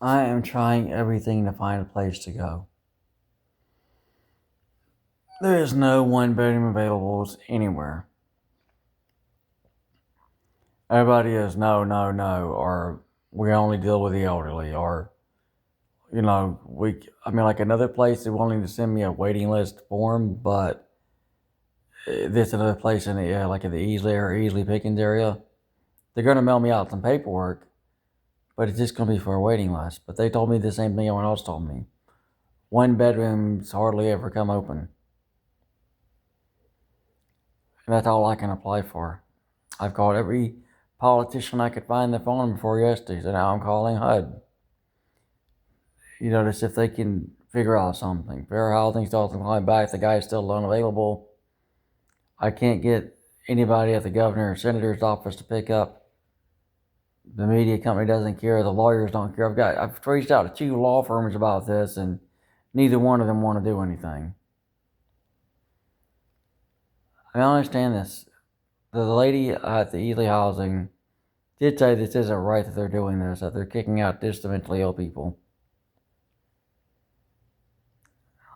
I am trying everything to find a place to go. There is no one bedroom available anywhere. Everybody is no, no, no, or we only deal with the elderly, or like another place they're willing to send me a waiting list form, but this another place in the like in the Easley Pickens area, they're gonna mail me out some paperwork, but it's just gonna be for a waiting list. But they told me the same thing everyone else told me. One bedrooms hardly ever come open. And that's all I can apply for. I've called every politician I could find the phone before yesterday, so now I'm calling HUD. To see if they can figure out something. Fair housing still hasn't called back. The guy's still unavailable. I can't get anybody at the governor or senator's office to pick up. The media company doesn't care. The lawyers don't care. I've reached out to 2 law firms about this, and neither one of them want to do anything. I understand this. The lady at the Ely Housing did say this isn't right that they're doing this, that they're kicking out just mentally ill people.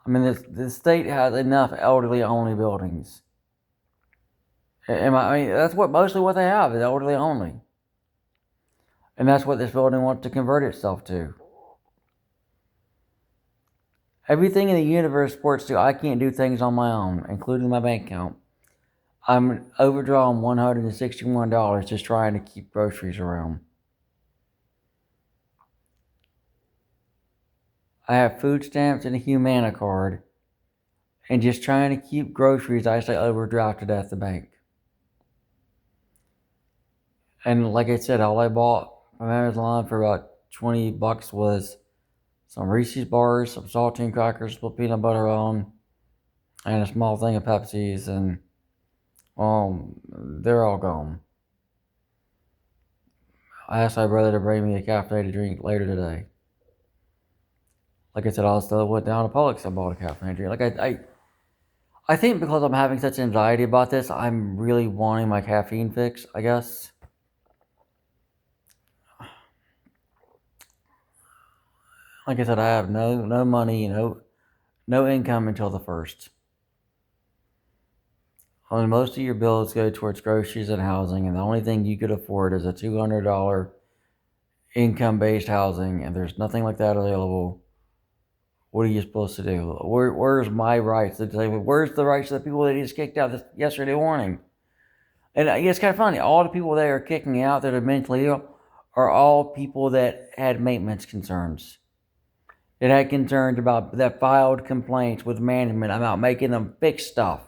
I mean, the state has enough elderly-only buildings. That's mostly what they have is elderly-only. And that's what this building wants to convert itself to. Everything in the universe supports to I can't do things on my own, including my bank account. I'm overdrawn $161 just trying to keep groceries around. I have food stamps and a Humana card, and just trying to keep groceries, I stay overdrafted at the bank. And like I said, all I bought from Amazon for about $20 was some Reese's bars, some saltine crackers with peanut butter on, and a small thing of Pepsi's, and they're all gone. I asked my brother to bring me a caffeinated drink later today. Like I said, I also went down to Publix and bought a caffeinated drink. I think because I'm having such anxiety about this, I'm really wanting my caffeine fix, I guess. Like I said, I have no money, no income until the 1st. Only most of your bills go towards groceries and housing, and the only thing you could afford is a $200 income-based housing, and there's nothing like that available. What are you supposed to do? Where's my rights? Where's the rights of the people that he just kicked out yesterday morning? And it's kind of funny. All the people they are kicking out that are mentally ill are all people that had maintenance concerns. That had concerns that filed complaints with management about making them fix stuff.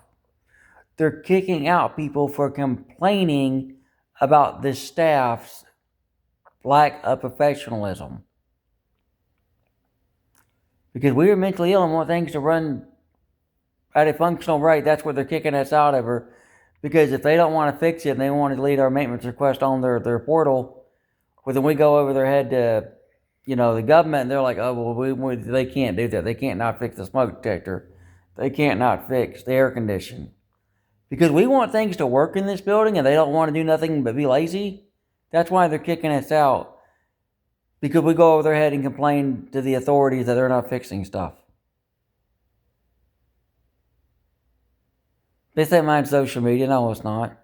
They're kicking out people for complaining about the staff's lack of professionalism. Because we are mentally ill and want things to run at a functional rate, that's what they're kicking us out of. Because if they don't want to fix it and they want to delete our maintenance request on their portal, well, then we go over their head to, the government, and they're like, oh, well, they can't do that. They can't not fix the smoke detector. They can't not fix the air conditioning. Because we want things to work in this building and they don't want to do nothing but be lazy. That's why they're kicking us out. Because we go over their head and complain to the authorities that they're not fixing stuff. They say mine's social media. No, it's not.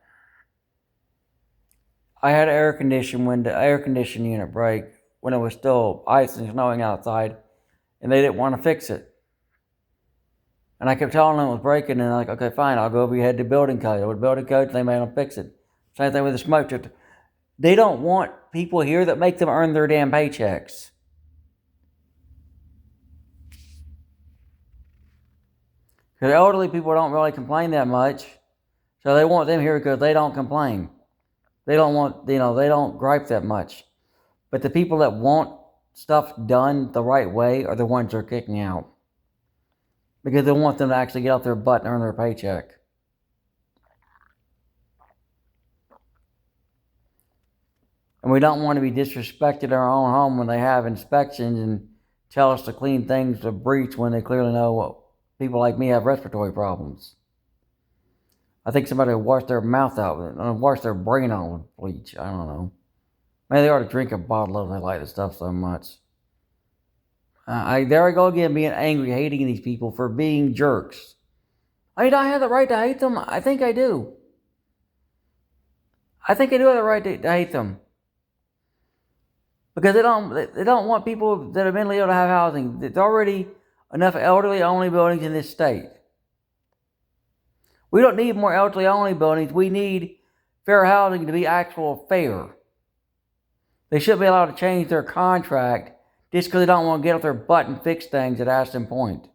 I had an air conditioning unit break when it was still ice and snowing outside, and they didn't want to fix it. And I kept telling them it was breaking, and they're like, okay, fine, I'll go over your head to building code. With building code, they made them fix it. Same thing with the smoke detector. They don't want people here that make them earn their damn paychecks. Because elderly people don't really complain that much, so they want them here because they don't complain. They don't gripe that much. But the people that want stuff done the right way are the ones they're kicking out. Because they want them to actually get off their butt and earn their paycheck. And we don't want to be disrespected in our own home when they have inspections and tell us to clean things to breach when they clearly know people like me have respiratory problems. I think somebody will wash their mouth out and wash their brain out with bleach. I don't know. Maybe they ought to drink a bottle of it. They like the stuff so much. There I go again, being angry, hating these people for being jerks. Do I have the right to hate them? I think I do. I think I do have the right to hate them because they don't want people that are mentally ill to have housing. There's already enough elderly only buildings in this state. We don't need more elderly only buildings. We need fair housing to be actual fair. They shouldn't be allowed to change their contract just because they don't want to get off their butt and fix things at Aston Point.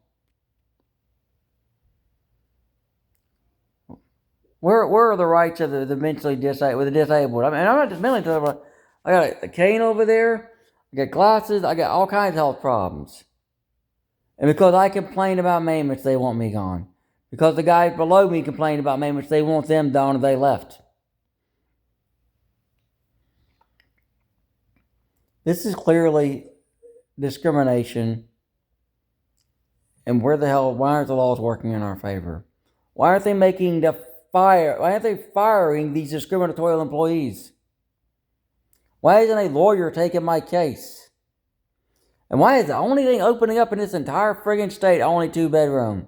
Where are the rights of the mentally disabled, the disabled? I'm not just mentally disabled. I got a cane over there. I got glasses. I got all kinds of health problems. And because I complain about maintenance, they want me gone. Because the guys below me complain about maintenance, they want them down and they left. This is clearly discrimination. And why aren't the laws working in our favor? Why aren't they why aren't they firing these discriminatory employees? Why isn't a lawyer taking my case? And why is the only thing opening up in this entire friggin' state only 2-bedroom?